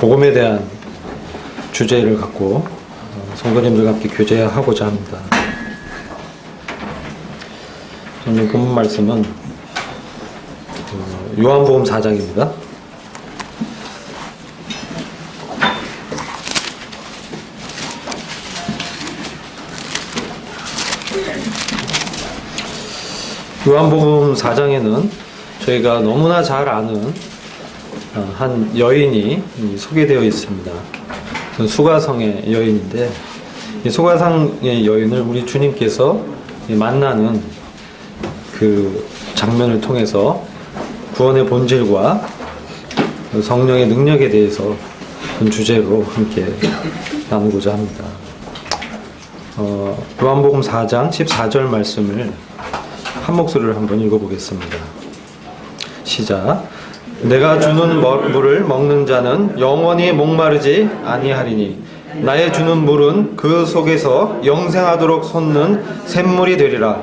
복음에 대한 주제를 갖고 성도님들과 함께 교제하고자 합니다. 오늘 본문 말씀은 요한복음 4장입니다. 요한복음 4장에는 저희가 너무나 잘 아는 한 여인이 소개되어 있습니다. 수가성의 여인인데, 이 수가성의 여인을 우리 주님께서 만나는 그 장면을 통해서 구원의 본질과 성령의 능력에 대해서 주제로 함께 나누고자 합니다. 요한복음 4장 14절 말씀을 한 목소리를 한번 읽어보겠습니다. 시작. 내가 주는 물을 먹는 자는 영원히 목마르지 아니하리니 나의 주는 물은 그 속에서 영생하도록 솟는 샘물이 되리라.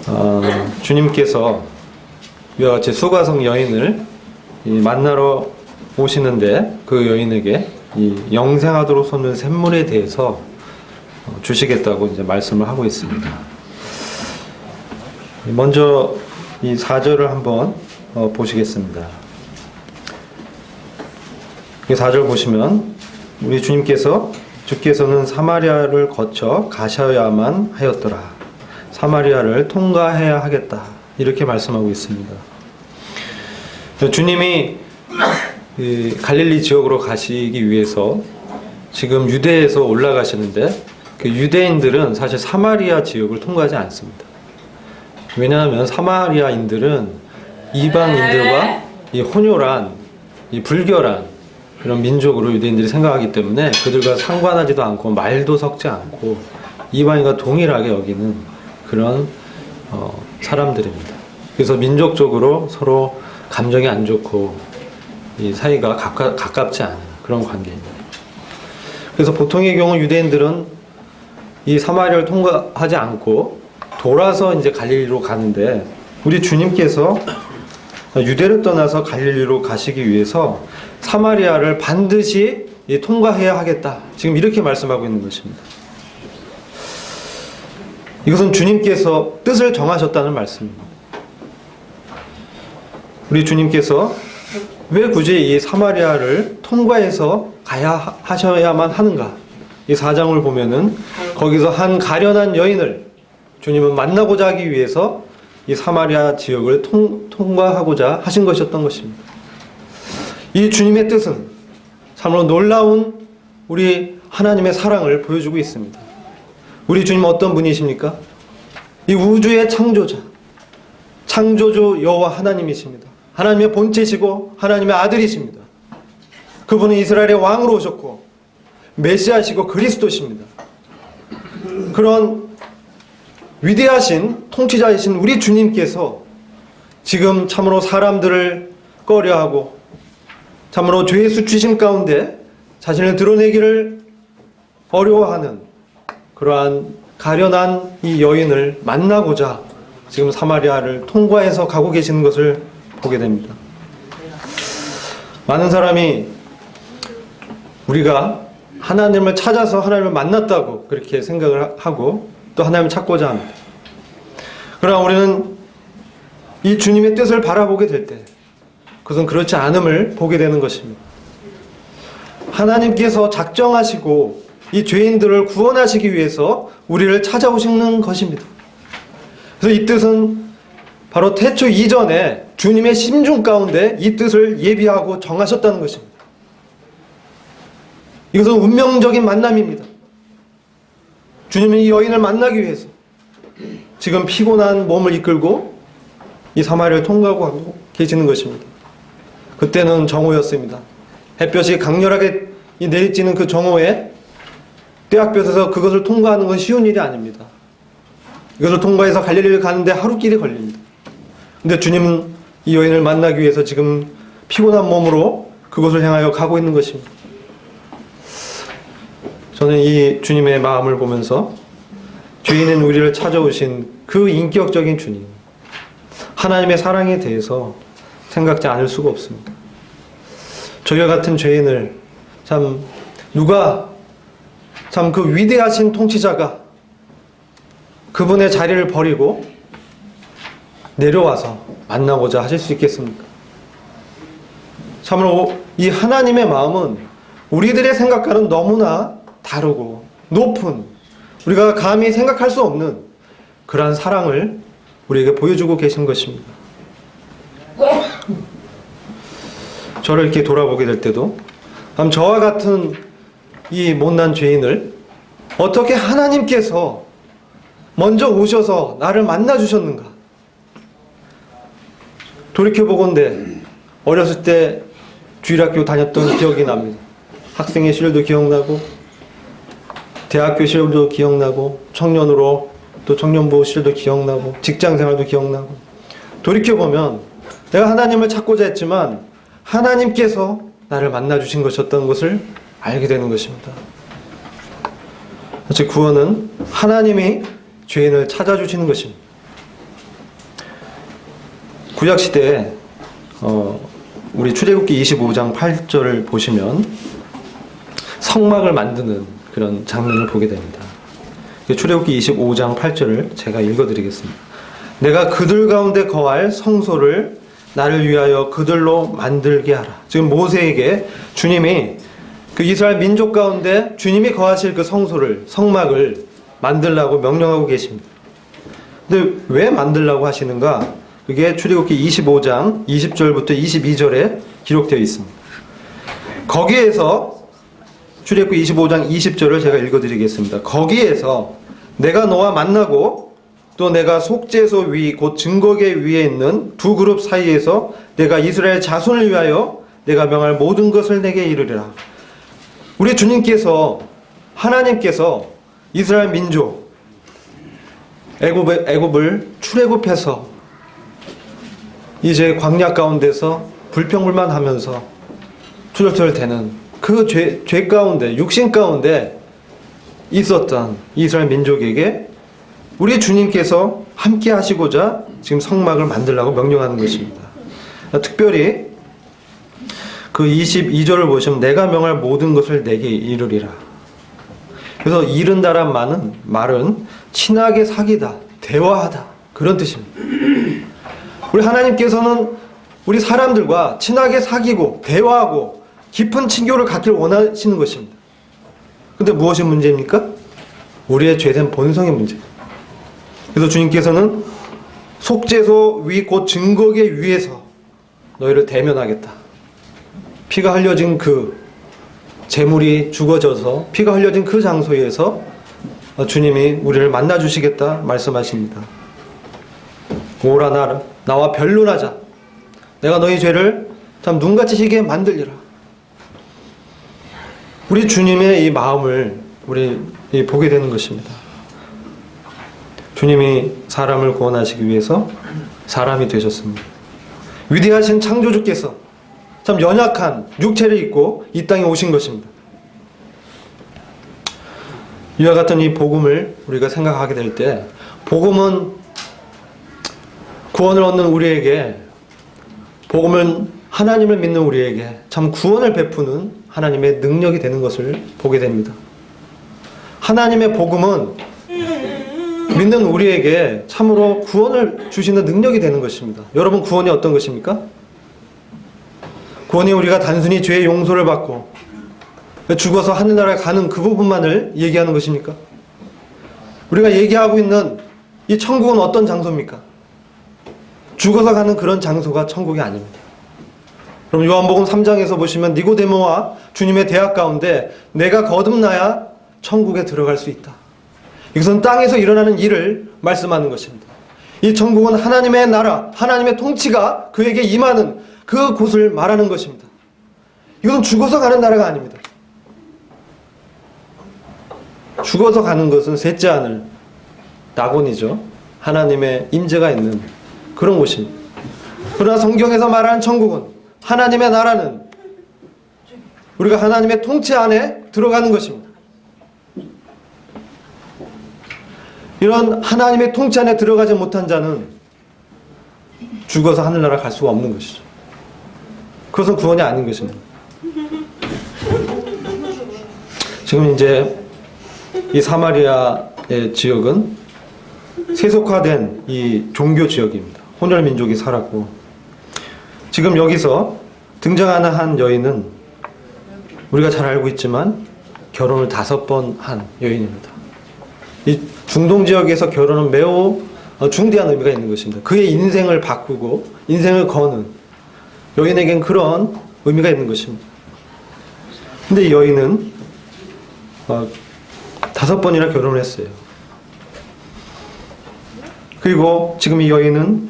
아멘. 주님께서 이와 같이 수가성 여인을 만나러 오시는데 그 여인에게 이 영생하도록 솟는 샘물에 대해서 주시겠다고 이제 말씀을 하고 있습니다. 먼저 이 4절을 한번 보시겠습니다. 이 4절 보시면 우리 주께서는 사마리아를 거쳐 가셔야만 하였더라. 사마리아를 통과해야 하겠다. 이렇게 말씀하고 있습니다. 주님이 갈릴리 지역으로 가시기 위해서 지금 유대에서 올라가시는데 그 유대인들은 사실 사마리아 지역을 통과하지 않습니다. 왜냐하면 사마리아인들은 이방인들과 이 혼혈한, 이 불결한 그런 민족으로 유대인들이 생각하기 때문에 그들과 상관하지도 않고 말도 섞지 않고 이방인과 동일하게 여기는 그런 사람들입니다. 그래서 민족적으로 서로 감정이 안 좋고 이 사이가 가깝지 않은 그런 관계입니다. 그래서 보통의 경우 유대인들은 이 사마리아를 통과하지 않고 돌아서 이제 갈릴리로 가는데 우리 주님께서 유대를 떠나서 갈릴리로 가시기 위해서 사마리아를 반드시 통과해야 하겠다. 지금 이렇게 말씀하고 있는 것입니다. 이것은 주님께서 뜻을 정하셨다는 말씀입니다. 우리 주님께서 왜 굳이 이 사마리아를 통과해서 가야 하셔야만 하는가? 이 4장을 보면은 거기서 한 가련한 여인을 주님은 만나고자 하기 위해서 이 사마리아 지역을 통과하고자 하신 것이었던 것입니다. 이 주님의 뜻은 참으로 놀라운 우리 하나님의 사랑을 보여주고 있습니다. 우리 주님은 어떤 분이십니까? 이 우주의 창조자, 창조주 여호와 하나님이십니다. 하나님의 본체시고 하나님의 아들이십니다. 그분은 이스라엘의 왕으로 오셨고 메시아시고 그리스도십니다. 그런 위대하신 통치자이신 우리 주님께서 지금 참으로 사람들을 꺼려하고 참으로 죄의 수치심 가운데 자신을 드러내기를 어려워하는 그러한 가련한 이 여인을 만나고자 지금 사마리아를 통과해서 가고 계시는 것을 보게 됩니다. 많은 사람이 우리가 하나님을 찾아서 하나님을 만났다고 그렇게 생각을 하고 또 하나님을 찾고자 합니다. 그러나 우리는 이 주님의 뜻을 바라보게 될 때 그것은 그렇지 않음을 보게 되는 것입니다. 하나님께서 작정하시고 이 죄인들을 구원하시기 위해서 우리를 찾아오시는 것입니다. 그래서 이 뜻은 바로 태초 이전에 주님의 심중 가운데 이 뜻을 예비하고 정하셨다는 것입니다. 이것은 운명적인 만남입니다. 주님은 이 여인을 만나기 위해서 지금 피곤한 몸을 이끌고 이 사마리아를 통과하고 계시는 것입니다. 그때는 정오였습니다. 햇볕이 강렬하게 내리쬐는 그 정오에 떼약볕에서 그것을 통과하는 건 쉬운 일이 아닙니다. 이것을 통과해서 갈릴리를 가는데 하루길이 걸립니다. 근데 주님은 이 여인을 만나기 위해서 지금 피곤한 몸으로 그곳을 향하여 가고 있는 것입니다. 저는 이 주님의 마음을 보면서 죄인인 우리를 찾아오신 그 인격적인 주님, 하나님의 사랑에 대해서 생각지 않을 수가 없습니다. 저희와 같은 죄인을 참 누가 참 그 위대하신 통치자가 그분의 자리를 버리고 내려와서 만나고자 하실 수 있겠습니까? 참으로 이 하나님의 마음은 우리들의 생각과는 너무나 다르고 높은, 우리가 감히 생각할 수 없는 그러한 사랑을 우리에게 보여주고 계신 것입니다. 저를 이렇게 돌아보게 될 때도 저와 같은 이 못난 죄인을 어떻게 하나님께서 먼저 오셔서 나를 만나주셨는가? 돌이켜보건대 어렸을 때 주일학교 다녔던 기억이 납니다. 학생의 시절도 기억나고 대학교 시절도 기억나고 청년으로 또 청년부 시절도 기억나고 직장생활도 기억나고 돌이켜보면 내가 하나님을 찾고자 했지만 하나님께서 나를 만나주신 것이었던 것을 알게 되는 것입니다. 즉 구원은 하나님이 죄인을 찾아주시는 것입니다. 구약시대에 우리 출애굽기 25장 8절을 보시면 성막을 만드는 그런 장면을 보게 됩니다. 출애굽기 25장 8절을 제가 읽어드리겠습니다. 내가 그들 가운데 거할 성소를 나를 위하여 그들로 만들게 하라. 지금 모세에게 주님이 그 이스라엘 민족 가운데 주님이 거하실 그 성소를, 성막을 만들라고 명령하고 계십니다. 근데 왜 만들라고 하시는가? 그게 출애굽기 25장 20절부터 22절에 기록되어 있습니다. 거기에서 출애굽기 25장 20절을 제가 읽어드리겠습니다. 거기에서 내가 너와 만나고 또 내가 속죄소 위 곧 증거계 위에 있는 두 그룹 사이에서 내가 이스라엘 자손을 위하여 내가 명할 모든 것을 내게 이르리라. 우리 주님께서, 하나님께서 이스라엘 민족 애굽을 출애굽해서 이제 광야 가운데서 불평불만하면서 투덜투덜대는 그 죄 가운데, 육신 가운데 있었던 이스라엘 민족에게 우리 주님께서 함께 하시고자 지금 성막을 만들라고 명령하는 것입니다. 특별히 그 22절을 보시면 내가 명할 모든 것을 내게 이르리라. 그래서 이른다란 말은 친하게 사귀다, 대화하다, 그런 뜻입니다. 우리 하나님께서는 우리 사람들과 친하게 사귀고 대화하고 깊은 친교를 갖길 원하시는 것입니다. 근데 무엇이 문제입니까? 우리의 죄된 본성의 문제입니다. 그래서 주님께서는 속죄소 위 곧 증거계 위에서 너희를 대면하겠다. 피가 흘려진 그 제물이 죽어져서 피가 흘려진 그 장소에서 주님이 우리를 만나주시겠다 말씀하십니다. 오라 나와 변론하자. 내가 너희 죄를 참 눈같이 희게 만들리라. 우리 주님의 이 마음을 우리 보게 되는 것입니다. 주님이 사람을 구원하시기 위해서 사람이 되셨습니다. 위대하신 창조주께서 참 연약한 육체를 입고 이 땅에 오신 것입니다. 이와 같은 이 복음을 우리가 생각하게 될 때 복음은 구원을 얻는 우리에게, 복음은 하나님을 믿는 우리에게 참 구원을 베푸는 하나님의 능력이 되는 것을 보게 됩니다. 하나님의 복음은 믿는 우리에게 참으로 구원을 주시는 능력이 되는 것입니다. 여러분, 구원이 어떤 것입니까? 구원이 우리가 단순히 죄의 용서를 받고 죽어서 하늘나라에 가는 그 부분만을 얘기하는 것입니까? 우리가 얘기하고 있는 이 천국은 어떤 장소입니까? 죽어서 가는 그런 장소가 천국이 아닙니다. 그럼 요한복음 3장에서 보시면 니고데모와 주님의 대화 가운데 내가 거듭나야 천국에 들어갈 수 있다. 이것은 땅에서 일어나는 일을 말씀하는 것입니다. 이 천국은 하나님의 나라, 하나님의 통치가 그에게 임하는 그 곳을 말하는 것입니다. 이것은 죽어서 가는 나라가 아닙니다. 죽어서 가는 것은 셋째 하늘, 낙원이죠. 하나님의 임재가 있는 그런 곳입니다. 그러나 성경에서 말하는 천국은, 하나님의 나라는 우리가 하나님의 통치 안에 들어가는 것입니다. 이런 하나님의 통치 안에 들어가지 못한 자는 죽어서 하늘나라 갈 수가 없는 것이죠. 그것은 구원이 아닌 것입니다. 지금 이제 이 사마리아의 지역은 세속화된 이 종교 지역입니다. 혼혈 민족이 살았고, 지금 여기서 등장하는 한 여인은 우리가 잘 알고 있지만 결혼을 5번 한 여인입니다. 이 중동 지역에서 결혼은 매우 중대한 의미가 있는 것입니다. 그의 인생을 바꾸고 인생을 거는 여인에겐 그런 의미가 있는 것입니다. 근데 이 여인은 5번이나 결혼을 했어요. 그리고 지금 이 여인은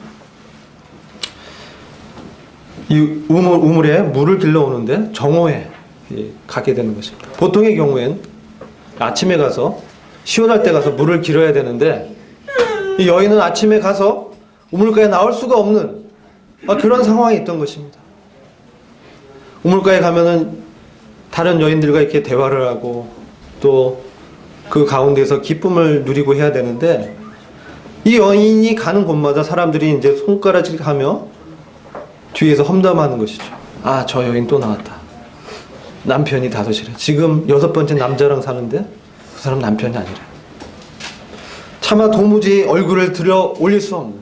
이 우물에 물을 길러오는데 정오에 가게 되는 것입니다. 보통의 경우엔 아침에 가서 시원할 때 가서 물을 길어야 되는데 이 여인은 아침에 가서 우물가에 나올 수가 없는 그런 상황이 있던 것입니다. 우물가에 가면은 다른 여인들과 이렇게 대화를 하고 또 그 가운데서 기쁨을 누리고 해야 되는데 이 여인이 가는 곳마다 사람들이 이제 손가락질 하며 뒤에서 험담하는 것이죠. 아, 저 여인 또 나왔다. 남편이 5이래. 지금 6번째 남자랑 사는데 그 사람 남편이 아니래. 차마 도무지 얼굴을 들여 올릴 수 없는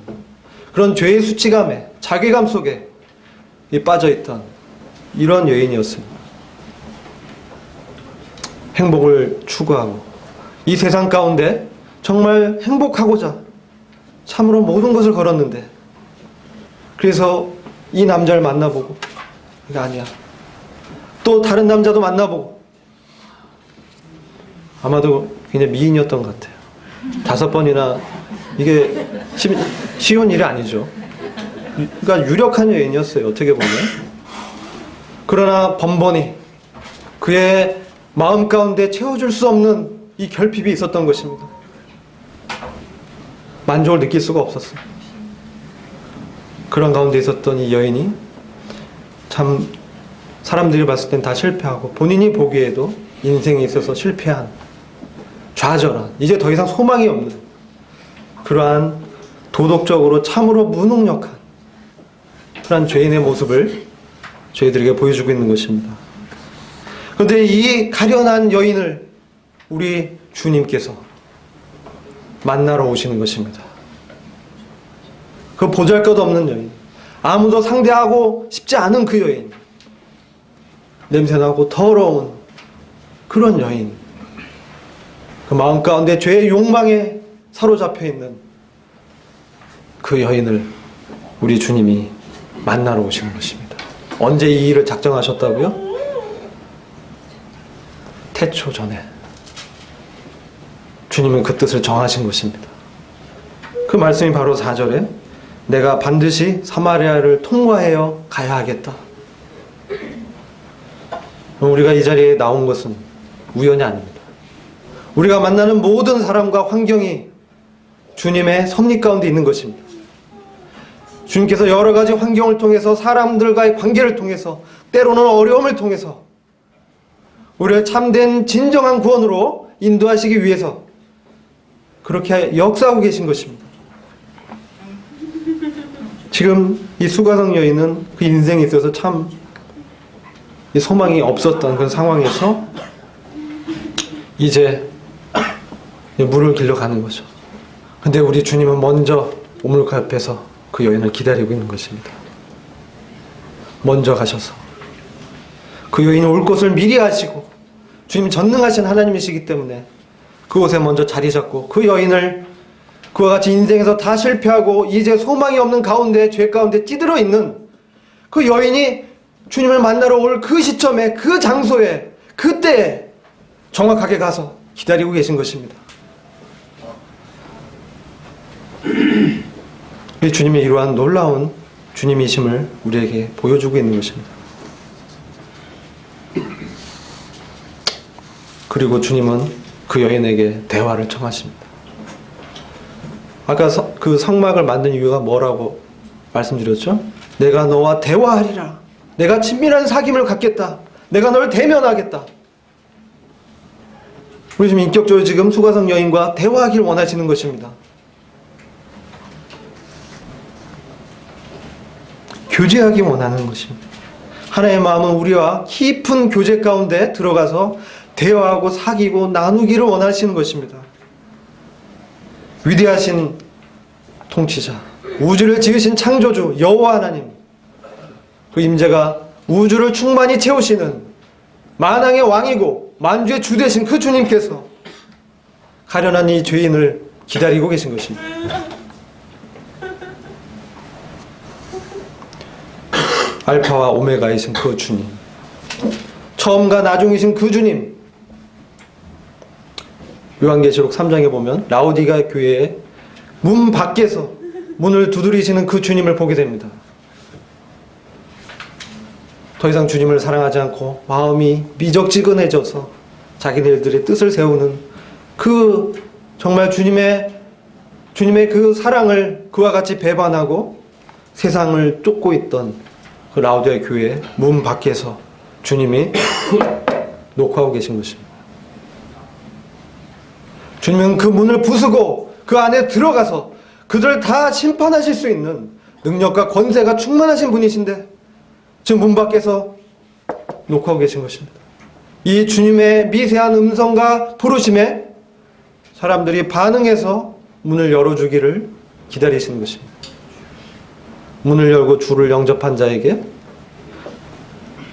그런 죄의 수치감에 자괴감 속에 빠져있던 이런 여인이었습니다. 행복을 추구하고 이 세상 가운데 정말 행복하고자 참으로 모든 것을 걸었는데, 그래서 이 남자를 만나보고 이거 아니야, 또 다른 남자도 만나보고, 아마도 굉장히 미인이었던 것 같아요. 5번이나 이게 쉬운 일이 아니죠. 그러니까 유력한 여인이었어요, 어떻게 보면. 그러나 번번이 그의 마음 가운데 채워줄 수 없는 이 결핍이 있었던 것입니다. 만족을 느낄 수가 없었어요. 그런 가운데 있었던 이 여인이 참 사람들이 봤을 땐 다 실패하고 본인이 보기에도 인생에 있어서 실패한, 좌절한, 이제 더 이상 소망이 없는 그러한 도덕적으로 참으로 무능력한 그러한 죄인의 모습을 저희들에게 보여주고 있는 것입니다. 그런데 이 가련한 여인을 우리 주님께서 만나러 오시는 것입니다. 그 보잘것없는 여인, 아무도 상대하고 싶지 않은 그 여인, 냄새나고 더러운 그런 여인, 그 마음 가운데 죄의 욕망에 사로잡혀 있는 그 여인을 우리 주님이 만나러 오시는 것입니다. 언제 이 일을 작정하셨다고요? 태초 전에 주님은 그 뜻을 정하신 것입니다. 그 말씀이 바로 4절에 내가 반드시 사마리아를 통과하여 가야 하겠다. 우리가 이 자리에 나온 것은 우연이 아닙니다. 우리가 만나는 모든 사람과 환경이 주님의 섭리 가운데 있는 것입니다. 주님께서 여러 가지 환경을 통해서, 사람들과의 관계를 통해서, 때로는 어려움을 통해서 우리를 참된 진정한 구원으로 인도하시기 위해서 그렇게 역사하고 계신 것입니다. 지금 이 수가성 여인은 그 인생에 있어서 참 소망이 없었던 그런 상황에서 이제 물을 길러 가는 거죠. 근데 우리 주님은 먼저 우물가 옆에서 그 여인을 기다리고 있는 것입니다. 먼저 가셔서 그 여인이 올 것을 미리 아시고, 주님 전능하신 하나님이시기 때문에 그곳에 먼저 자리 잡고 그 여인을 그와 같이 인생에서 다 실패하고 이제 소망이 없는 가운데, 죄 가운데 찌들어 있는 그 여인이 주님을 만나러 올 그 시점에, 그 장소에, 그때에 정확하게 가서 기다리고 계신 것입니다. 이 주님의 이러한 놀라운 주님이심을 우리에게 보여주고 있는 것입니다. 그리고 주님은 그 여인에게 대화를 청하십니다. 아까 그 성막을 만든 이유가 뭐라고 말씀드렸죠? 내가 너와 대화하리라. 내가 친밀한 사귐을 갖겠다. 내가 널 대면하겠다. 우리 지금 인격적으로 지금 수가성 여인과 대화하기를 원하시는 것입니다. 교제하기 원하는 것입니다. 하나님의 마음은 우리와 깊은 교제 가운데 들어가서 대화하고 사귀고 나누기를 원하시는 것입니다. 위대하신 통치자, 우주를 지으신 창조주 여호와 하나님, 그 임재가 우주를 충만히 채우시는 만왕의 왕이고 만주의 주 되신 그 주님께서 가련한 이 죄인을 기다리고 계신 것입니다. 알파와 오메가이신 그 주님, 처음과 나중이신 그 주님. 요한계시록 3장에 보면 라오디가 교회의 문 밖에서 문을 두드리시는 그 주님을 보게 됩니다. 더 이상 주님을 사랑하지 않고 마음이 미적지근해져서 자기들의 뜻을 세우는 그 정말 주님의 그 사랑을 그와 같이 배반하고 세상을 쫓고 있던 그 라오디아 교회 문 밖에서 주님이 녹화하고 계신 것입니다. 주님은 그 문을 부수고 그 안에 들어가서 그들을 다 심판하실 수 있는 능력과 권세가 충만하신 분이신데 지금 문 밖에서 녹화하고 계신 것입니다. 이 주님의 미세한 음성과 부르심에 사람들이 반응해서 문을 열어주기를 기다리시는 것입니다. 문을 열고 주를 영접한 자에게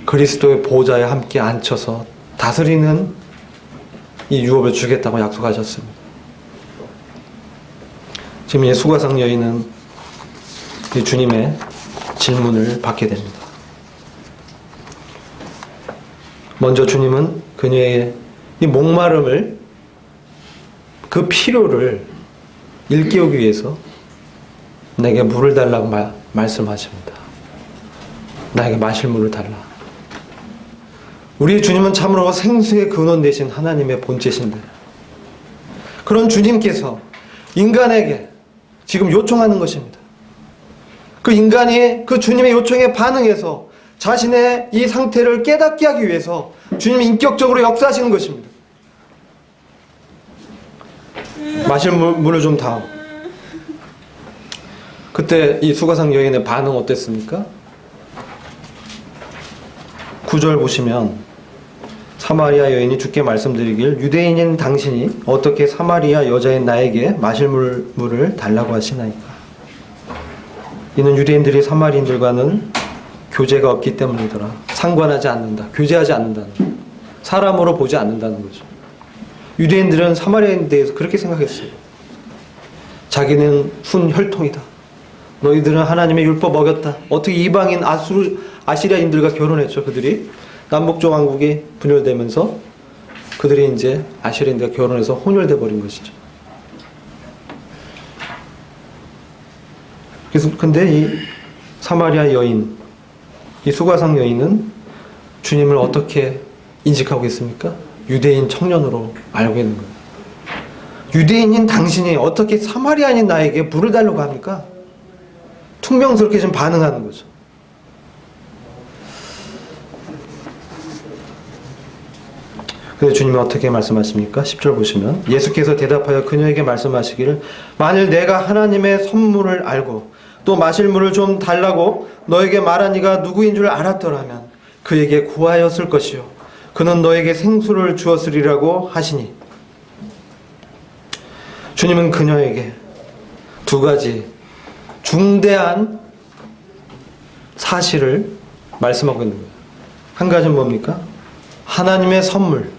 그리스도의 보좌에 함께 앉혀서 다스리는 이 유업을 주겠다고 약속하셨습니다. 지금 이 수가성 여인은 이 주님의 질문을 받게 됩니다. 먼저 주님은 그녀의 이 목마름을, 그 필요를 일깨우기 위해서 내게 물을 달라고 말씀하십니다. 나에게 마실 물을 달라. 우리 주님은 참으로 생수의 근원 되신 하나님의 본체신데, 그런 주님께서 인간에게 지금 요청하는 것입니다. 그 인간이 그 주님의 요청에 반응해서 자신의 이 상태를 깨닫게 하기 위해서 주님이 인격적으로 역사하시는 것입니다. 마실 물을 좀 다오. 그때 이 수가성 여인의 반응 어땠습니까? 9절 보시면 사마리아 여인이 주께 말씀드리길 유대인인 당신이 어떻게 사마리아 여자인 나에게 마실 물을 달라고 하시나이까? 이는 유대인들이 사마리인들과는 교제가 없기 때문이더라. 상관하지 않는다. 교제하지 않는다는, 사람으로 보지 않는다는 거죠. 유대인들은 사마리아인에 대해서 그렇게 생각했어요. 자기는 순혈통이다. 너희들은 하나님의 율법 어겼다. 어떻게 이방인 아시리아인들과 결혼했죠. 그들이 남북조 왕국이 분열되면서 그들이 이제 아시리아인들과 결혼해서 혼혈돼 버린 것이죠. 그래서 근데 이 사마리아 여인, 이 수가성 여인은 주님을 어떻게 인식하고 있습니까? 유대인 청년으로 알고 있는 거예요. 유대인인 당신이 어떻게 사마리아인 나에게 물을 달라고 합니까? 퉁명스럽게 좀 반응하는 거죠. 근데 주님은 어떻게 말씀하십니까? 10절 보시면 예수께서 대답하여 그녀에게 말씀하시기를 만일 내가 하나님의 선물을 알고 또 마실 물을 좀 달라고 너에게 말한 이가 누구인 줄 알았더라면 그에게 구하였을 것이요 그는 너에게 생수를 주었으리라고 하시니. 주님은 그녀에게 두 가지 중대한 사실을 말씀하고 있는 거예요. 한 가지는 뭡니까? 하나님의 선물.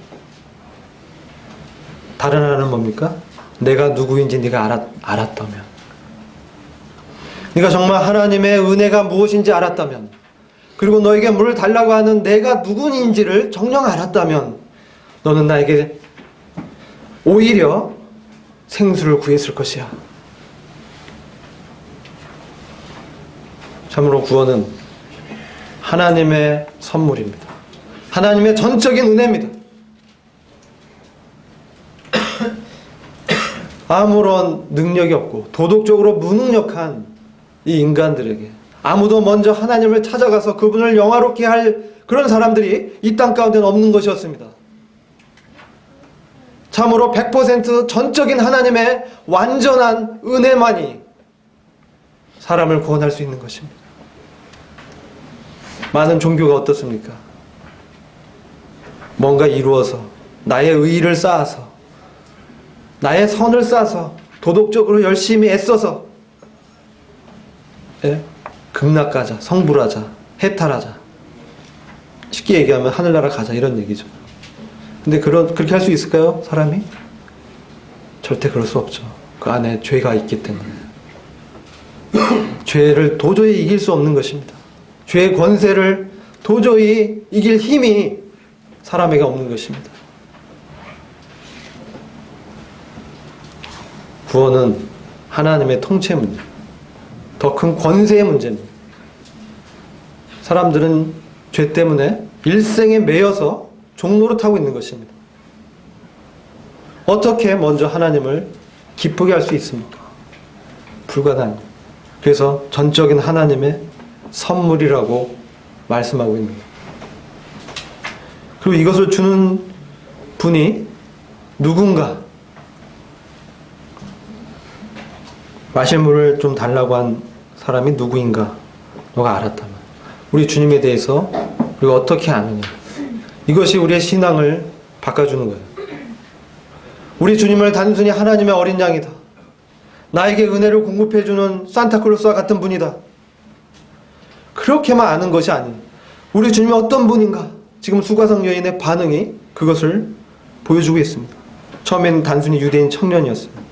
다른 하나는 뭡니까? 내가 누구인지 네가 알았다면, 네가 정말 하나님의 은혜가 무엇인지 알았다면, 그리고 너에게 물을 달라고 하는 내가 누구인지를 정녕 알았다면 너는 나에게 오히려 생수를 구했을 것이야. 참으로 구원은 하나님의 선물입니다. 하나님의 전적인 은혜입니다. 아무런 능력이 없고 도덕적으로 무능력한 이 인간들에게 아무도 먼저 하나님을 찾아가서 그분을 영화롭게 할 그런 사람들이 이 땅 가운데는 없는 것이었습니다. 참으로 100% 전적인 하나님의 완전한 은혜만이 사람을 구원할 수 있는 것입니다. 많은 종교가 어떻습니까? 뭔가 이루어서 나의 의의를 쌓아서, 나의 선을 쌓아서, 도덕적으로 열심히 애써서, 예? 극락가자, 성불하자, 해탈하자. 쉽게 얘기하면 하늘나라 가자, 이런 얘기죠. 근데 그렇게 할 수 있을까요, 사람이? 절대 그럴 수 없죠. 그 안에 죄가 있기 때문에. 죄를 도저히 이길 수 없는 것입니다. 죄의 권세를 도저히 이길 힘이 사람에게 없는 것입니다. 구원은 하나님의 통치 문제, 더 큰 권세의 문제입니다. 사람들은 죄 때문에 일생에 매여서 종노릇하고 있는 것입니다. 어떻게 먼저 하나님을 기쁘게 할 수 있습니까? 불가능합니다. 그래서 전적인 하나님의 선물이라고 말씀하고 있는 거예요. 그리고 이것을 주는 분이 누군가, 마실 물을 좀 달라고 한 사람이 누구인가 너가 알았다면, 우리 주님에 대해서 우리가 어떻게 아느냐, 이것이 우리의 신앙을 바꿔주는 거예요. 우리 주님을 단순히 하나님의 어린 양이다, 나에게 은혜를 공급해주는 산타클로스와 같은 분이다, 그렇게만 아는 것이 아닌, 우리 주님이 어떤 분인가, 지금 수가성 여인의 반응이 그것을 보여주고 있습니다. 처음엔 단순히 유대인 청년이었어요.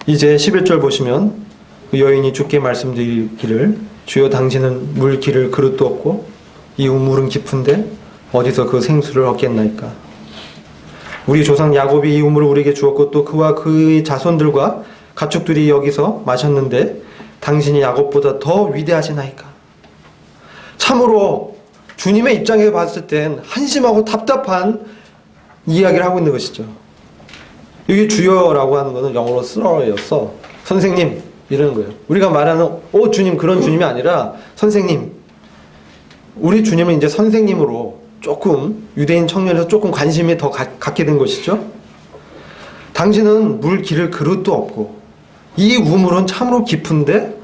이제 11절 보시면 그 여인이 주께 말씀드리기를, 주여 당신은 물 기를 그릇도 없고 이 우물은 깊은데 어디서 그 생수를 얻겠나이까. 우리 조상 야곱이 이 우물을 우리에게 주었고 또 그와 그의 자손들과 가축들이 여기서 마셨는데 당신이 야곱보다 더 위대하시나이까. 참으로 주님의 입장에 봤을 땐 한심하고 답답한 이야기를 하고 있는 것이죠. 여기 주여라고 하는 것은 영어로 sir였어. 선생님 이러는 거예요. 우리가 말하는 주님, 그런 주님이 아니라 선생님. 우리 주님은 이제 선생님으로 조금 유대인 청년에서 조금 관심이 더 갖게 된 것이죠. 당신은 물 기를 그릇도 없고 이 우물은 참으로 깊은데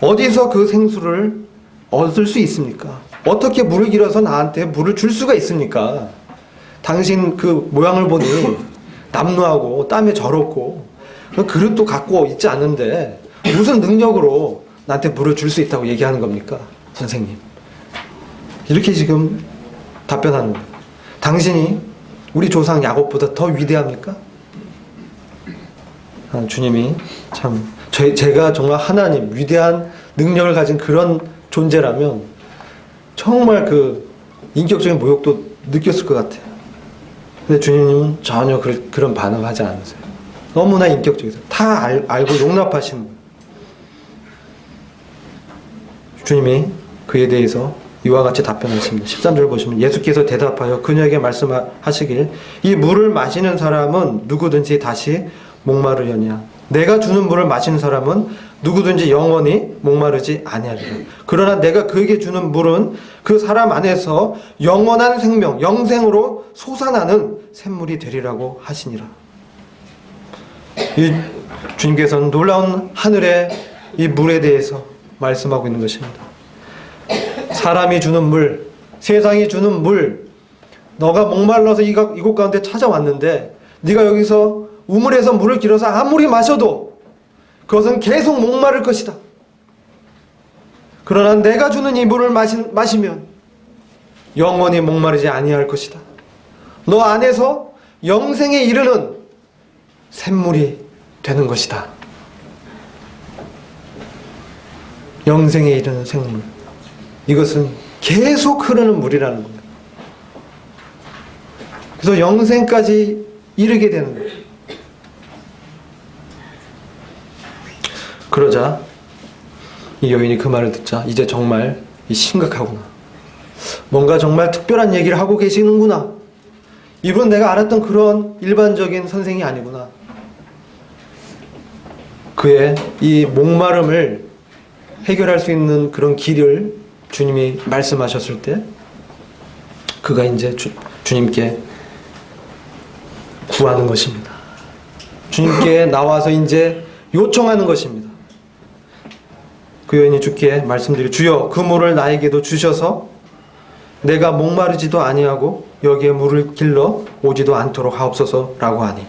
어디서 그 생수를 얻을 수 있습니까? 어떻게 물을 길어서 나한테 물을 줄 수가 있습니까? 당신 그 모양을 보니 남루하고 땀에 절었고 그릇도 갖고 있지 않는데 무슨 능력으로 나한테 물을 줄 수 있다고 얘기하는 겁니까? 선생님. 이렇게 지금 답변하는 거예요. 당신이 우리 조상 야곱보다 더 위대합니까? 주님이 참 제가 정말 하나님 위대한 능력을 가진 그런 존재라면 정말 그 인격적인 모욕도 느꼈을 것 같아요. 근데 주님은 전혀 그런 반응을 하지 않으세요. 너무나 인격적이세요. 다 알고 용납하시는 거예요. 주님이 그에 대해서 이와 같이 답변하십니다. 13절 보시면 예수께서 대답하여 그녀에게 말씀하시길 이 물을 마시는 사람은 누구든지 다시 목마르려냐. 내가 주는 물을 마시는 사람은 누구든지 영원히 목마르지 아니하리라. 그러나 내가 그에게 주는 물은 그 사람 안에서 영원한 생명, 영생으로 솟아나는 샘물이 되리라고 하시니라. 이 주님께서는 놀라운 하늘의 이 물에 대해서 말씀하고 있는 것입니다. 사람이 주는 물, 세상이 주는 물, 너가 목말라서 이곳 가운데 찾아왔는데 네가 여기서 우물에서 물을 길어서 아무리 마셔도 그것은 계속 목마를 것이다. 그러나 내가 주는 이 물을 마시면 영원히 목마르지 아니할 것이다. 너 안에서 영생에 이르는 샘물이 되는 것이다. 영생에 이르는 생물. 이것은 계속 흐르는 물이라는 겁니다. 그래서 영생까지 이르게 되는 거예요. 그러자 이 여인이 그 말을 듣자 이제 정말 심각하구나. 뭔가 정말 특별한 얘기를 하고 계시는구나. 이분은 내가 알았던 그런 일반적인 선생이 아니구나. 그의 이 목마름을 해결할 수 있는 그런 길을 주님이 말씀하셨을 때 그가 이제 주님께 구하는 것입니다. 주님께 나와서 이제 요청하는 것입니다. 그 여인이 주께 말씀드리고 주여 그 물을 나에게도 주셔서 내가 목마르지도 아니하고 여기에 물을 길러 오지도 않도록 하옵소서라고 하니.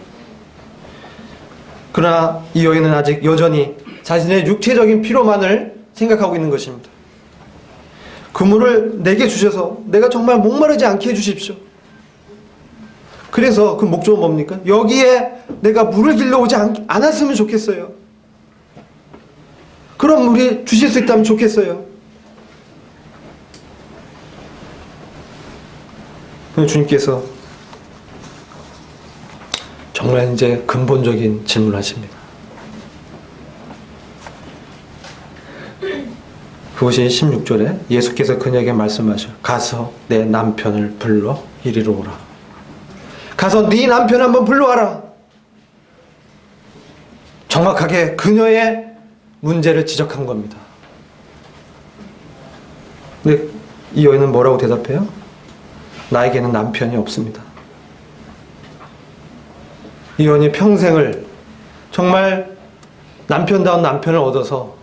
그러나 이 여인은 아직 여전히 자신의 육체적인 필요만을 생각하고 있는 것입니다. 그 물을 내게 주셔서 내가 정말 목마르지 않게 해주십시오. 그래서 그 목적은 뭡니까? 여기에 내가 물을 길러오지 않았으면 좋겠어요. 그런 물이 주실 수 있다면 좋겠어요. 주님께서 정말 이제 근본적인 질문을 하십니다. 그것이 16절에 예수께서 그녀에게 말씀하셔. 가서 내 남편을 불러 이리로 오라. 가서 네 남편 한번 불러와라. 정확하게 그녀의 문제를 지적한 겁니다. 근데 이 여인은 뭐라고 대답해요? 나에게는 남편이 없습니다. 이 여인이 평생을 정말 남편다운 남편을 얻어서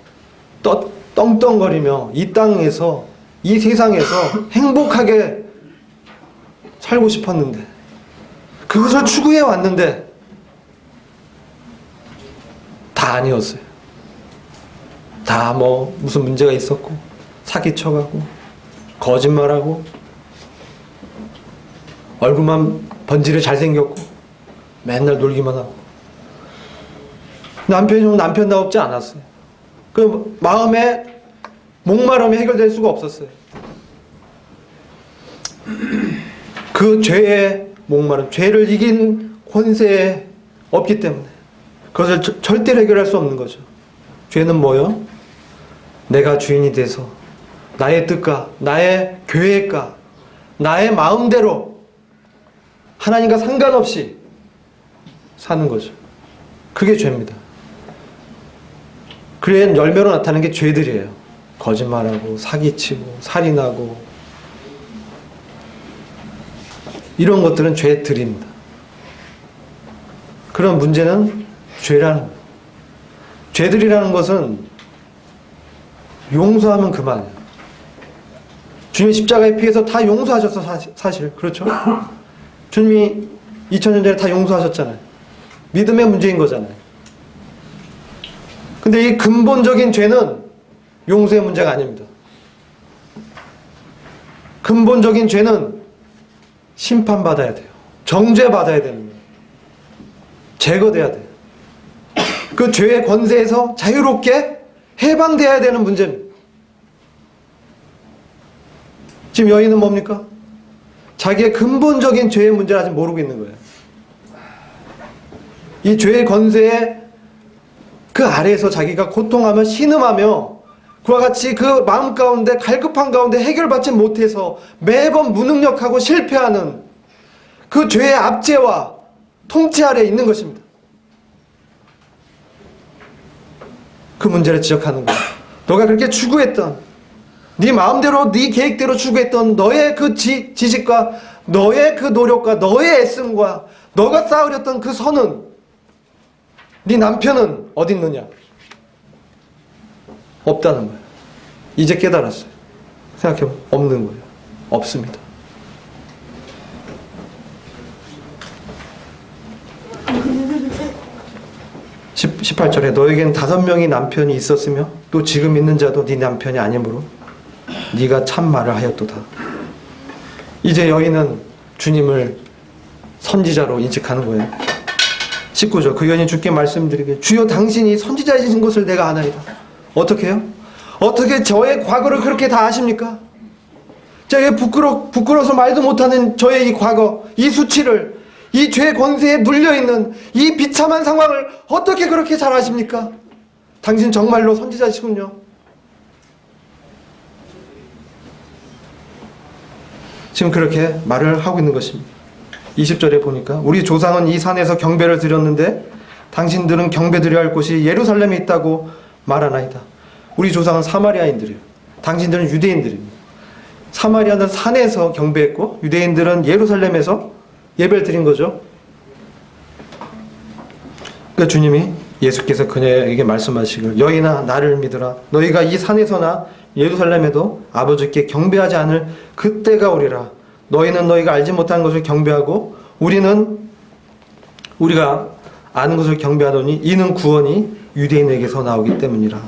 떵떵거리며 이 땅에서, 이 세상에서 행복하게 살고 싶었는데, 그것을 추구해 왔는데 다 아니었어요. 다 무슨 문제가 있었고, 사기쳐가고, 거짓말하고, 얼굴만 번지르 잘생겼고, 맨날 놀기만 하고. 남편이 좀 남편다웠지 않았어요. 그 마음에 목마름이 해결될 수가 없었어요. 그 죄의 목마름, 죄를 이긴 권세에 없기 때문에 그것을 절대로 해결할 수 없는 거죠. 죄는 뭐요? 내가 주인이 돼서 나의 뜻과 나의 계획과 나의 마음대로 하나님과 상관없이 사는 거죠. 그게 죄입니다. 그의 열매로 나타나는 게 죄들이에요. 거짓말하고 사기치고 살인하고 이런 것들은 죄들입니다. 그런 문제는 죄라는 거예요. 죄들이라는 것은 용서하면 그만이에요. 주님이 십자가에 피해서 다 용서하셨어. 사실 그렇죠? 주님이 2000년 전에 다 용서하셨잖아요. 믿음의 문제인 거잖아요. 근데 이 근본적인 죄는 용서의 문제가 아닙니다. 근본적인 죄는 심판받아야 돼요. 정죄받아야 되는 거예요. 제거돼야 돼요. 그 죄의 권세에서 자유롭게 해방돼야 되는 문제입니다. 지금 여인은 뭡니까? 자기의 근본적인 죄의 문제를 아직 모르고 있는 거예요. 이 죄의 권세에 그 아래에서 자기가 고통하며 신음하며 그와 같이 그 마음 가운데 갈급한 가운데 해결받지 못해서 매번 무능력하고 실패하는 그 죄의 압제와 통치 아래에 있는 것입니다. 그 문제를 지적하는 거예요. 너가 그렇게 추구했던, 네 마음대로 네 계획대로 추구했던 너의 그 지식과 너의 그 노력과 너의 애씀과 너가 쌓으렸던 그 선은, 네 남편은 어디 있느냐? 없다는 거예요. 이제 깨달았어요. 생각해보면 없는 거예요. 없습니다. 십 18절에 너에게는 5명이 남편이 있었으며 또 지금 있는 자도 네 남편이 아니므로 네가 참 말을 하였도다. 이제 여인은 주님을 선지자로 인식하는 거예요. 19절 그 여인이 주께 말씀드리기를 주여 당신이 선지자이신 것을 내가 아나이다. 어떻게 해요? 어떻게 저의 과거를 그렇게 다 아십니까? 제가 부끄러워서 말도 못하는 저의 이 과거, 이 수치를, 이 죄의 권세에 눌려있는 이 비참한 상황을 어떻게 그렇게 잘 아십니까? 당신 정말로 선지자시군요. 지금 그렇게 말을 하고 있는 것입니다. 20절에 보니까 우리 조상은 이 산에서 경배를 드렸는데 당신들은 경배 드려야 할 곳이 예루살렘에 있다고 말하나이다. 우리 조상은 사마리아인들이에요. 당신들은 유대인들입니다. 사마리아는 산에서 경배했고 유대인들은 예루살렘에서 예배를 드린 거죠. 그러니까 주님이 예수께서 그녀에게 말씀하시길 여인아 나를 믿으라. 너희가 이 산에서나 예루살렘에도 아버지께 경배하지 않을 그때가 오리라. 너희는 너희가 알지 못하는 것을 경배하고 우리는 우리가 아는 것을 경배하노니 이는 구원이 유대인에게서 나오기 때문이라.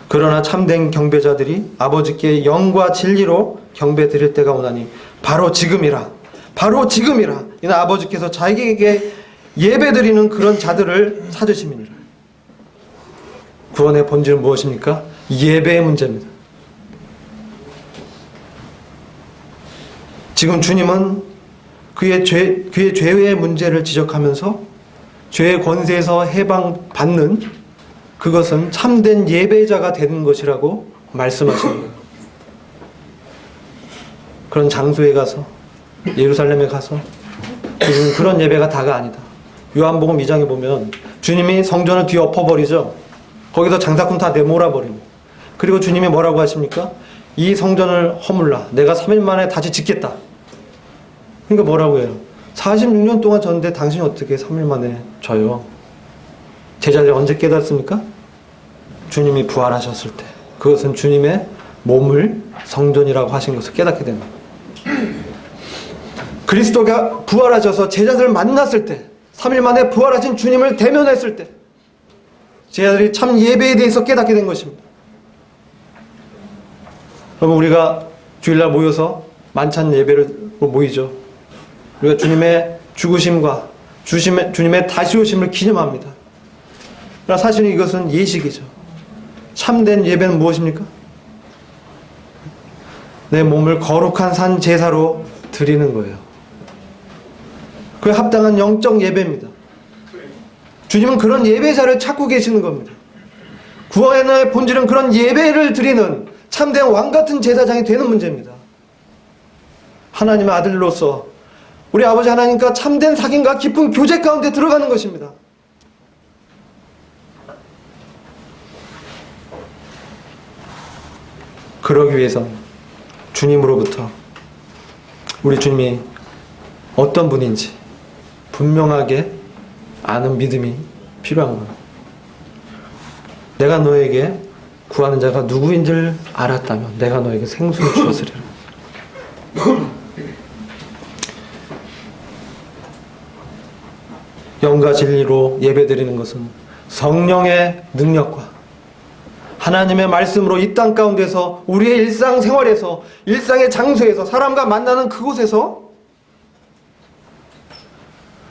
그러나 참된 경배자들이 아버지께 영과 진리로 경배 드릴 때가 오나니 바로 지금이라. 바로 지금이라. 이는 아버지께서 자기에게 예배드리는 그런 자들을 찾으심이니라. 구원의 본질은 무엇입니까? 예배의 문제입니다. 지금 주님은 그의 죄의 문제를 지적하면서 죄의 권세에서 해방받는 그것은 참된 예배자가 되는 것이라고 말씀하십니다. 그런 장소에 가서, 예루살렘에 가서 그런 예배가 다가 아니다. 요한복음 2장에 보면 주님이 성전을 뒤엎어버리죠. 거기서 장사꾼 다 내몰아버립니다. 그리고 주님이 뭐라고 하십니까? 이 성전을 허물라. 내가 3일 만에 다시 짓겠다. 그러니까 뭐라고 해요? 46년 동안 졌는데 당신이 어떻게 3일 만에 져요? 제자들이 언제 깨닫습니까? 주님이 부활하셨을 때. 그것은 주님의 몸을 성전이라고 하신 것을 깨닫게 됩니다. 그리스도가 부활하셔서 제자들을 만났을 때, 3일 만에 부활하신 주님을 대면했을 때 제자들이 참 예배에 대해서 깨닫게 된 것입니다. 여러분, 우리가 주일날 모여서 만찬 예배를 모이죠. 우리가 주님의 죽으심과 주님의 다시 오심을 기념합니다. 그러나 사실은 이것은 예식이죠. 참된 예배는 무엇입니까? 내 몸을 거룩한 산 제사로 드리는 거예요. 그에 합당한 영적 예배입니다. 주님은 그런 예배자를 찾고 계시는 겁니다. 구원의 본질은 그런 예배를 드리는 참된 왕같은 제사장이 되는 문제입니다. 하나님의 아들로서 우리 아버지 하나님과 참된 사귐과 깊은 교제 가운데 들어가는 것입니다. 그러기 위해서 주님으로부터 우리 주님이 어떤 분인지 분명하게 아는 믿음이 필요한 겁니다. 내가 너에게 구하는 자가 누구인지를 알았다면 내가 너에게 생수를 주었으리라. 영과 진리로 예배드리는 것은 성령의 능력과 하나님의 말씀으로 이 땅 가운데서 우리의 일상생활에서 일상의 장소에서 사람과 만나는 그곳에서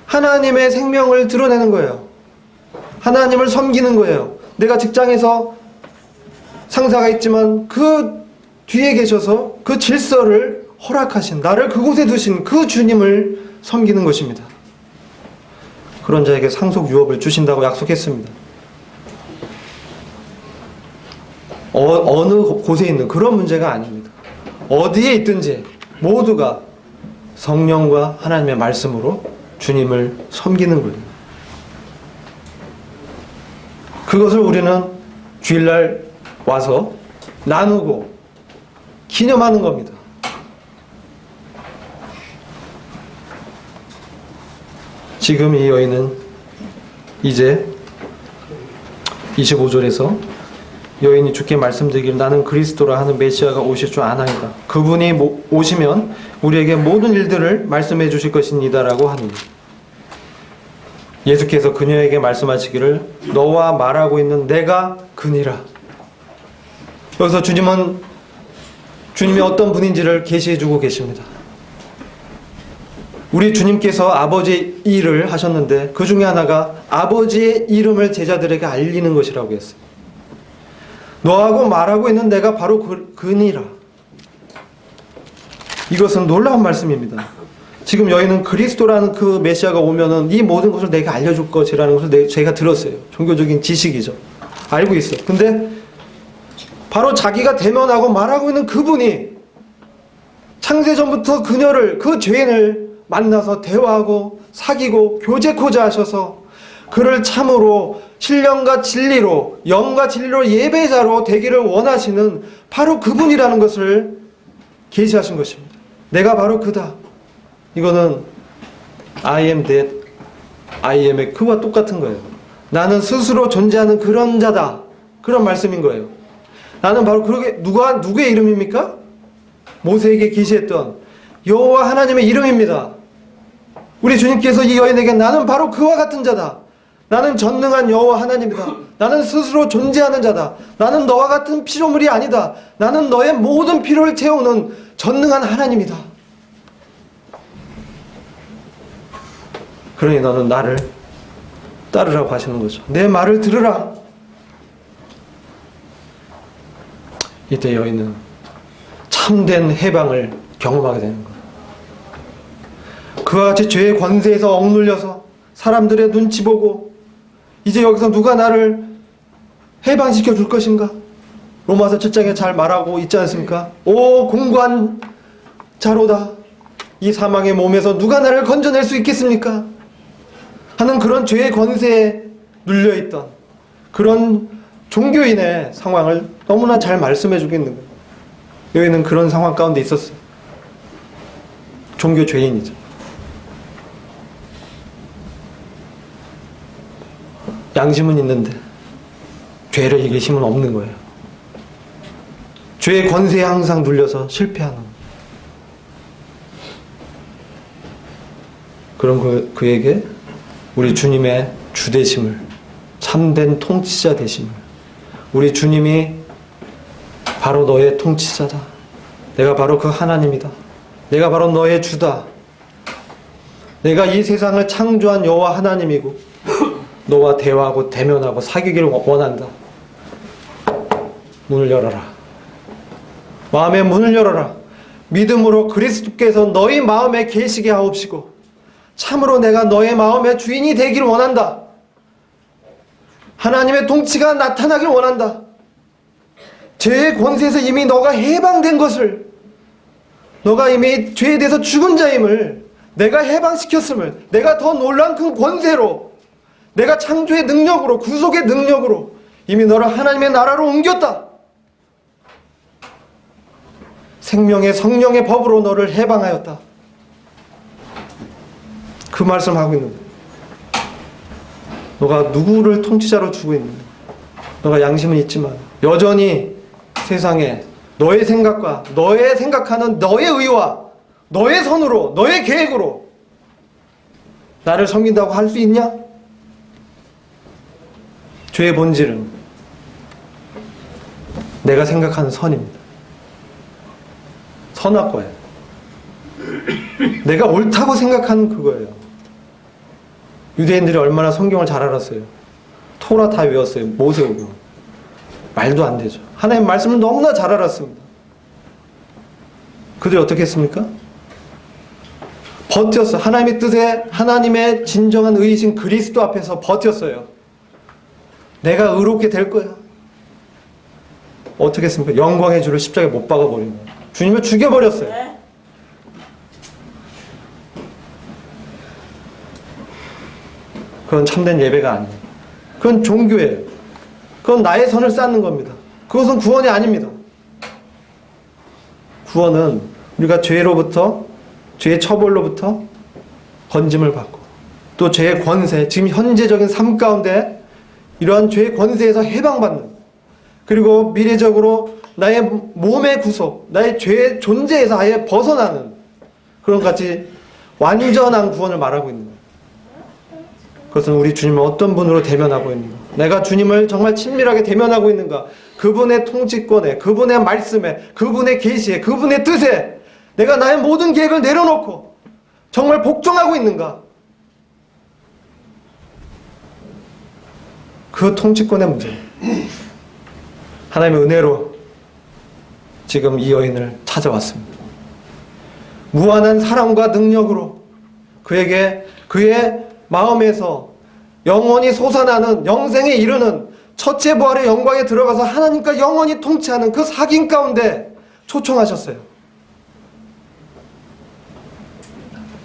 하나님의 생명을 드러내는 거예요. 하나님을 섬기는 거예요. 내가 직장에서 상사가 있지만 그 뒤에 계셔서 그 질서를 허락하신, 나를 그곳에 두신 그 주님을 섬기는 것입니다. 그런 자에게 상속 유업을 주신다고 약속했습니다. 어느 곳에 있는 그런 문제가 아닙니다. 어디에 있든지 모두가 성령과 하나님의 말씀으로 주님을 섬기는 거예요. 그것을 우리는 주일날 와서 나누고 기념하는 겁니다. 지금 이 여인은 이제 25절에서 여인이 주께 말씀드리기를 나는 그리스도라 하는 메시아가 오실 줄 아나이다. 그분이 오시면 우리에게 모든 일들을 말씀해 주실 것입니다 라고 하니 예수께서 그녀에게 말씀하시기를 너와 말하고 있는 내가 그니라. 여기서 주님이 어떤 분인지를 계시해 주고 계십니다. 우리 주님께서 아버지의 일을 하셨는데 그 중에 하나가 아버지의 이름을 제자들에게 알리는 것이라고 했어요. 너하고 말하고 있는 내가 바로 그니라. 이것은 놀라운 말씀입니다. 지금 여인은 그리스도라는 그 메시아가 오면은 이 모든 것을 내가 알려줄 것이라는 것을 제가 들었어요. 종교적인 지식이죠. 알고 있어요. 근데 바로 자기가 대면하고 말하고 있는 그분이 창세전부터 그녀를, 그 죄인을 만나서 대화하고 사귀고 교제코자 하셔서 그를 참으로 신령과 진리로, 영과 진리로 예배자로 되기를 원하시는 바로 그분이라는 것을 계시하신 것입니다. 내가 바로 그다. 이거는 I am that, I am의 그와 똑같은 거예요. 나는 스스로 존재하는 그런 자다. 그런 말씀인 거예요. 나는 바로 그렇게 누구의 이름입니까? 모세에게 계시했던 여호와 하나님의 이름입니다. 우리 주님께서 이 여인에게 나는 바로 그와 같은 자다. 나는 전능한 여호와 하나님이다. 나는 스스로 존재하는 자다. 나는 너와 같은 피조물이 아니다. 나는 너의 모든 필요를 채우는 전능한 하나님이다. 그러니 너는 나를 따르라고 하시는 거죠. 내 말을 들으라. 이때 여인은 참된 해방을 경험하게 되는 거예요. 그와 같이 죄의 권세에서 억눌려서 사람들의 눈치 보고 이제 여기서 누가 나를 해방시켜 줄 것인가? 로마서 7장에 잘 말하고 있지 않습니까? 오 공고한 자로다. 이 사망의 몸에서 누가 나를 건져낼 수 있겠습니까? 하는 그런 죄의 권세에 눌려있던 그런 종교인의 상황을 너무나 잘 말씀해 주고 있는 거예요. 여기는 그런 상황 가운데 있었어요. 종교 죄인이죠. 양심은 있는데 죄를 이길 힘은 없는 거예요. 죄의 권세에 항상 눌려서 실패하는 거예요. 그런 그에게 우리 주님의 주되심을, 참된 통치자 되심을, 우리 주님이 바로 너의 통치자다. 내가 바로 그 하나님이다. 내가 바로 너의 주다. 내가 이 세상을 창조한 여호와 하나님이고 너와 대화하고 대면하고 사귀기를 원한다. 문을 열어라. 마음의 문을 열어라. 믿음으로 그리스도께서 너희 마음에 계시게 하옵시고 참으로 내가 너의 마음의 주인이 되기를 원한다. 하나님의 통치가 나타나길 원한다. 죄의 권세에서 이미 너가 해방된 것을, 너가 이미 죄에 대해서 죽은 자임을 내가 해방시켰음을, 내가 더 놀라운 그 권세로, 내가 창조의 능력으로, 구속의 능력으로 이미 너를 하나님의 나라로 옮겼다. 생명의 성령의 법으로 너를 해방하였다. 그 말씀하고 있는 거야. 너가 누구를 통치자로 두고 있는 거야. 너가 양심은 있지만 여전히 세상에 너의 생각과 너의 생각하는 너의 의와 너의 선으로, 너의 계획으로 나를 섬긴다고 할 수 있냐? 죄의 본질은 내가 생각하는 선입니다. 선악과예요. 내가 옳다고 생각하는 그거예요. 유대인들이 얼마나 성경을 잘 알았어요. 토라 다 외웠어요. 모세오경. 말도 안 되죠. 하나님 말씀을 너무나 잘 알았습니다. 그들이 어떻게 했습니까? 버텼어. 하나님의 뜻에, 하나님의 진정한 의이신 그리스도 앞에서 버텼어요. 내가 의롭게 될 거야. 어떻게 했습니까? 영광의 주를 십자가에 못 박아버린 거예요. 주님을 죽여버렸어요. 그건 참된 예배가 아니에요. 그건 종교예요. 그건 나의 선을 쌓는 겁니다. 그것은 구원이 아닙니다. 구원은 우리가 죄로부터, 죄의 처벌로부터 건짐을 받고 또 죄의 권세, 지금 현재적인 삶 가운데 이러한 죄의 권세에서 해방받는, 그리고 미래적으로 나의 몸의 구속, 나의 죄의 존재에서 아예 벗어나는 그런 같이 완전한 구원을 말하고 있는 거예요. 그것은 우리 주님을 어떤 분으로 대면하고 있는가, 내가 주님을 정말 친밀하게 대면하고 있는가, 그분의 통치권에, 그분의 말씀에, 그분의 계시에, 그분의 뜻에 내가 나의 모든 계획을 내려놓고 정말 복종하고 있는가, 그 통치권의 문제. 하나님의 은혜로 지금 이 여인을 찾아왔습니다. 무한한 사랑과 능력으로 그에게 그의 마음에서 영원히 솟아나는, 영생에 이르는 첫째 부활의 영광에 들어가서 하나님과 영원히 통치하는 그 사귐 가운데 초청하셨어요.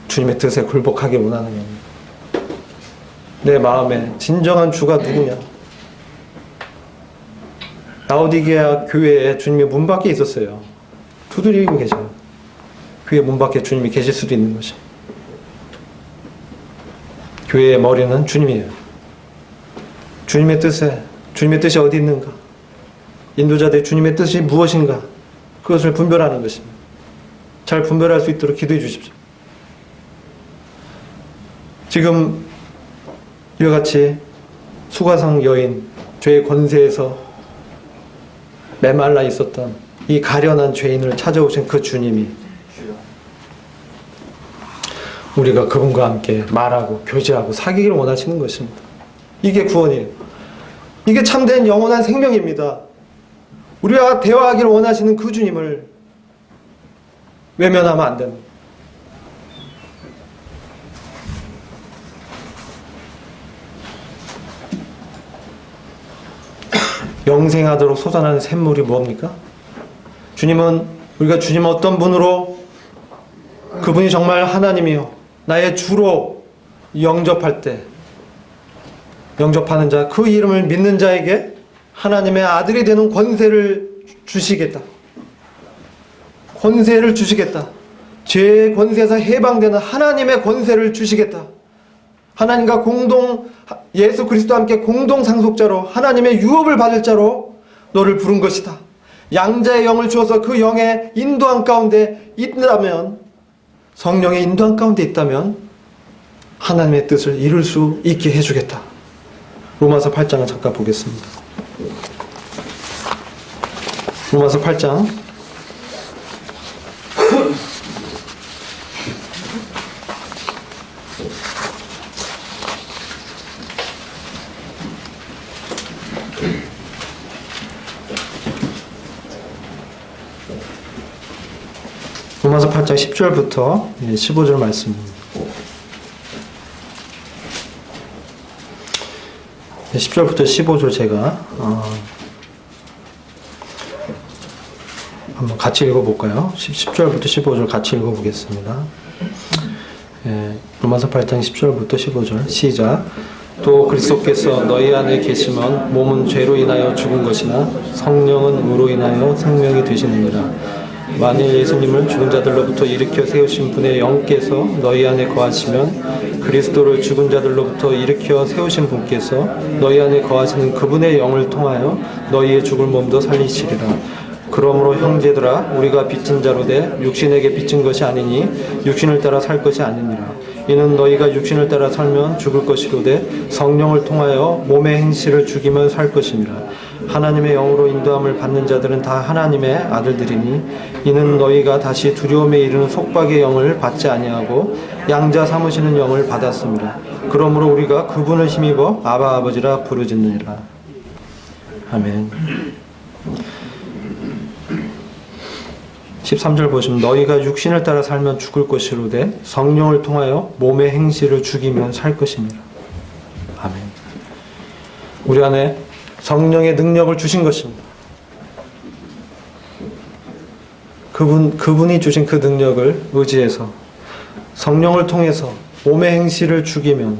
주님의 뜻에 굴복하기 원하는 영혼. 내 마음에 진정한 주가 누구냐? 라오디게아 교회에 주님이 문 밖에 있었어요. 두드리고 계셔요. 교회 문 밖에 주님이 계실 수도 있는 것이. 교회의 머리는 주님이에요. 주님의 뜻이 어디 있는가? 인도자들의 주님의 뜻이 무엇인가 그것을 분별하는 것입니다. 잘 분별할 수 있도록 기도해 주십시오. 지금 이와 같이 수가성 여인 죄의 권세에서 메말라 있었던 이 가련한 죄인을 찾아오신 그 주님이 우리가 그분과 함께 말하고 교제하고 사귀기를 원하시는 것입니다. 이게 구원이에요. 이게 참된 영원한 생명입니다. 우리와 대화하기를 원하시는 그 주님을 외면하면 안 됩니다. 영생하도록 솟아나는 샘물이 뭡니까? 주님은 우리가 주님 어떤 분으로 그분이 정말 하나님이요 나의 주로 영접할 때 영접하는 자 그 이름을 믿는 자에게 하나님의 아들이 되는 권세를 주시겠다. 권세를 주시겠다. 죄의 권세에서 해방되는 하나님의 권세를 주시겠다. 하나님과 예수 그리스도와 함께 공동 상속자로 하나님의 유업을 받을 자로 너를 부른 것이다. 양자의 영을 주어서 그 영의 인도함 가운데 있다면, 성령의 인도함 가운데 있다면 하나님의 뜻을 이룰 수 있게 해주겠다. 로마서 8장을 잠깐 보겠습니다. 로마서 8장 로마서 8장 10절부터 15절 말씀입니다. 10절부터 15절 제가 한번 같이 읽어볼까요? 10절부터 15절 같이 읽어보겠습니다. 로마서 8장 10절부터 15절 시작. 또 그리스도께서 너희 안에 계시면 몸은 죄로 인하여 죽은 것이나 성령은 의로 인하여 생명이 되시느니라. 만일 예수님을 죽은 자들로부터 일으켜 세우신 분의 영께서 너희 안에 거하시면 그리스도를 죽은 자들로부터 일으켜 세우신 분께서 너희 안에 거하시는 그분의 영을 통하여 너희의 죽을 몸도 살리시리라. 그러므로 형제들아 우리가 빚진 자로 돼 육신에게 빚진 것이 아니니 육신을 따라 살 것이 아니니라. 이는 너희가 육신을 따라 살면 죽을 것이로되 성령을 통하여 몸의 행실을 죽이면 살 것이니라. 하나님의 영으로 인도함을 받는 자들은 다 하나님의 아들들이니 이는 너희가 다시 두려움에 이르는 속박의 영을 받지 아니하고 양자 삼으시는 영을 받았습니다. 그러므로 우리가 그분을 힘입어 아바 아버지라 부르짖느니라. 아멘. 13절 보시면 너희가 육신을 따라 살면 죽을 것이로되 성령을 통하여 몸의 행실을 죽이면 살 것입니다. 아멘. 우리 안에 성령의 능력을 주신 것입니다. 그분이 주신 그 능력을 의지해서 성령을 통해서 몸의 행실을 죽이면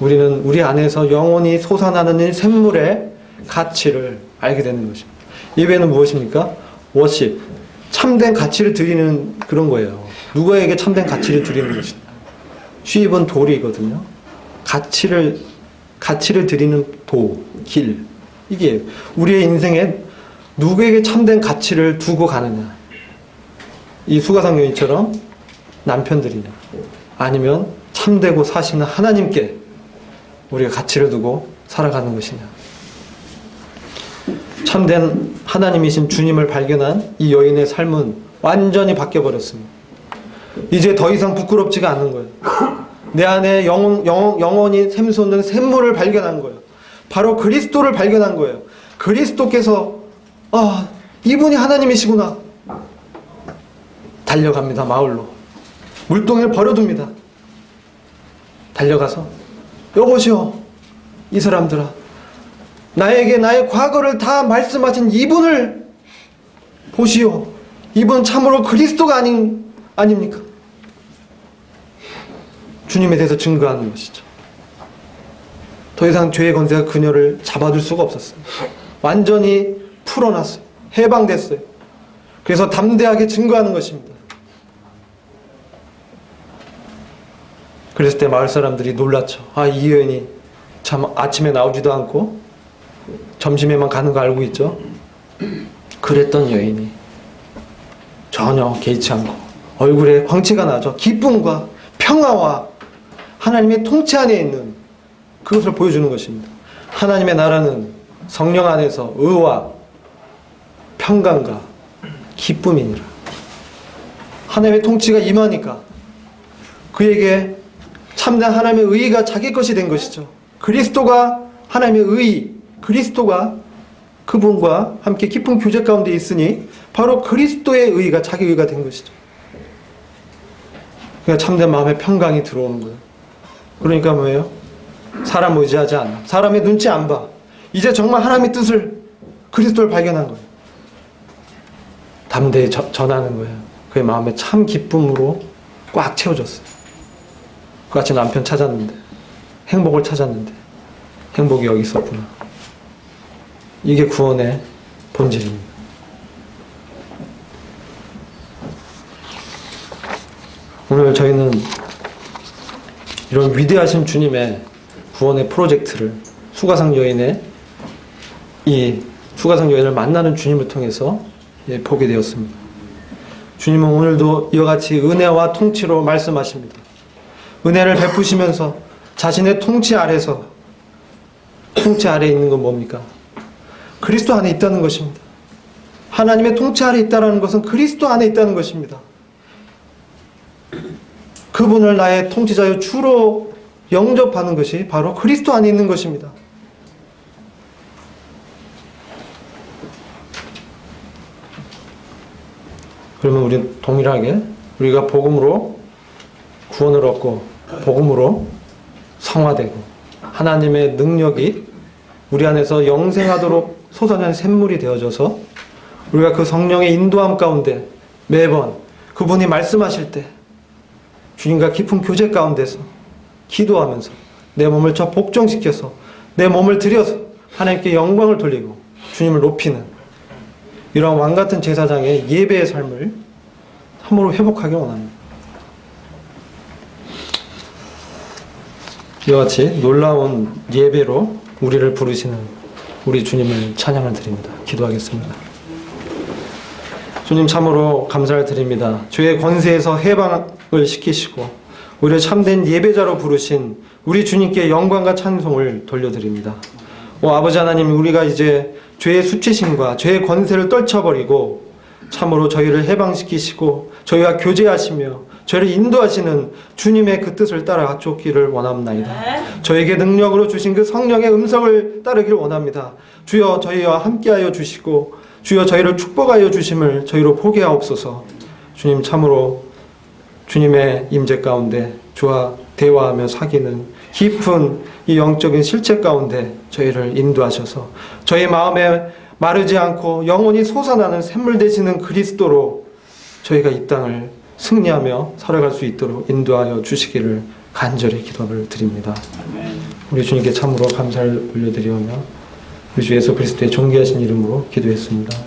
우리는 우리 안에서 영원히 솟아나는 이 샘물의 가치를 알게 되는 것입니다. 예배는 무엇입니까? 워십. 참된 가치를 드리는 그런 거예요. 누구에게 참된 가치를 드리는 것입니다. 쉬입은 돌이거든요. 가치를 드리는 길. 이게 우리의 인생에 누구에게 참된 가치를 두고 가느냐. 이 수가성 여인처럼 남편들이냐. 아니면 참되고 사시는 하나님께 우리가 가치를 두고 살아가는 것이냐. 참된 하나님이신 주님을 발견한 이 여인의 삶은 완전히 바뀌어버렸습니다. 이제 더 이상 부끄럽지가 않는 거예요. 내 안에 영원히 샘솟는 샘물을 발견한 거예요. 바로 그리스도를 발견한 거예요. 그리스도께서 이분이 하나님이시구나. 달려갑니다. 마을로. 물동이를 버려둡니다. 달려가서 여보시오 이 사람들아 나에게 나의 과거를 다 말씀하신 이분을 보시오. 이분 참으로 그리스도가 아닙니까? 주님에 대해서 증거하는 것이죠. 더 이상 죄의 권세가 그녀를 잡아둘 수가 없었어요. 완전히 풀어놨어요. 해방됐어요. 그래서 담대하게 증거하는 것입니다. 그랬을 때 마을 사람들이 놀랐죠. 이 여인이 참 아침에 나오지도 않고 점심에만 가는 거 알고 있죠? 그랬던 여인이 전혀 개의치 않고 얼굴에 광채가 나죠. 기쁨과 평화와 하나님의 통치 안에 있는 그것을 보여주는 것입니다. 하나님의 나라는 성령 안에서 의와 평강과 기쁨이니라. 하나님의 통치가 임하니까 그에게 참된 하나님의 의가 자기 것이 된 것이죠. 그리스도가 하나님의 의, 그리스도가 그분과 함께 깊은 교제 가운데 있으니 바로 그리스도의 의가 자기 의가 된 것이죠. 그러니까 참된 마음의 평강이 들어오는 거예요. 그러니까 뭐예요? 사람 의지하지 않아. 사람의 눈치 안 봐. 이제 정말 하나님의 뜻을, 그리스도를 발견한 거예요. 담대히 전하는 거예요. 그의 마음에 참 기쁨으로 꽉 채워졌어요. 그같이 남편 찾았는데, 행복을 찾았는데 행복이 여기 있었구나. 이게 구원의 본질입니다. 오늘 저희는 이런 위대하신 주님의 구원의 프로젝트를 수가상 여인의 이 수가상 여인을 만나는 주님을 통해서 보게 되었습니다. 주님은 오늘도 이와 같이 은혜와 통치로 말씀하십니다. 은혜를 베푸시면서 자신의 통치 아래서, 통치 아래에 있는 건 뭡니까? 그리스도 안에 있다는 것입니다. 하나님의 통치 아래에 있다는 것은 그리스도 안에 있다는 것입니다. 그분을 나의 통치자여 주로 영접하는 것이 바로 그리스도 안에 있는 것입니다. 그러면 우리는 동일하게 우리가 복음으로 구원을 얻고 복음으로 성화되고 하나님의 능력이 우리 안에서 영생하도록 솟아난 샘물이 되어져서 우리가 그 성령의 인도함 가운데 매번 그분이 말씀하실 때 주님과 깊은 교제 가운데서 기도하면서 내 몸을 저 복종시켜서 내 몸을 들여서 하나님께 영광을 돌리고 주님을 높이는 이러한 왕같은 제사장의 예배의 삶을 참으로 회복하기 원합니다. 이와 같이 놀라운 예배로 우리를 부르시는 우리 주님을 찬양을 드립니다. 기도하겠습니다. 주님 참으로 감사를 드립니다. 주의 권세에서 해방을 시키시고 우리를 참된 예배자로 부르신 우리 주님께 영광과 찬송을 돌려드립니다. 오 아버지 하나님, 우리가 이제 죄의 수치심과 죄의 권세를 떨쳐버리고 참으로 저희를 해방시키시고 저희와 교제하시며 저희를 인도하시는 주님의 그 뜻을 따라 쫓기를 원합나이다. 저에게 능력으로 주신 그 성령의 음성을 따르기를 원합니다. 주여 저희와 함께하여 주시고 주여 저희를 축복하여 주심을 저희로 보게 하옵소서. 주님 참으로 주님의 임재 가운데 주와 대화하며 사귀는 깊은 이 영적인 실체 가운데 저희를 인도하셔서 저희 마음에 마르지 않고 영원히 솟아나는 샘물 되시는 그리스도로 저희가 이 땅을 승리하며 살아갈 수 있도록 인도하여 주시기를 간절히 기도를 드립니다. 우리 주님께 참으로 감사를 올려드리오며 우리 주 예수 그리스도의 존귀하신 이름으로 기도했습니다.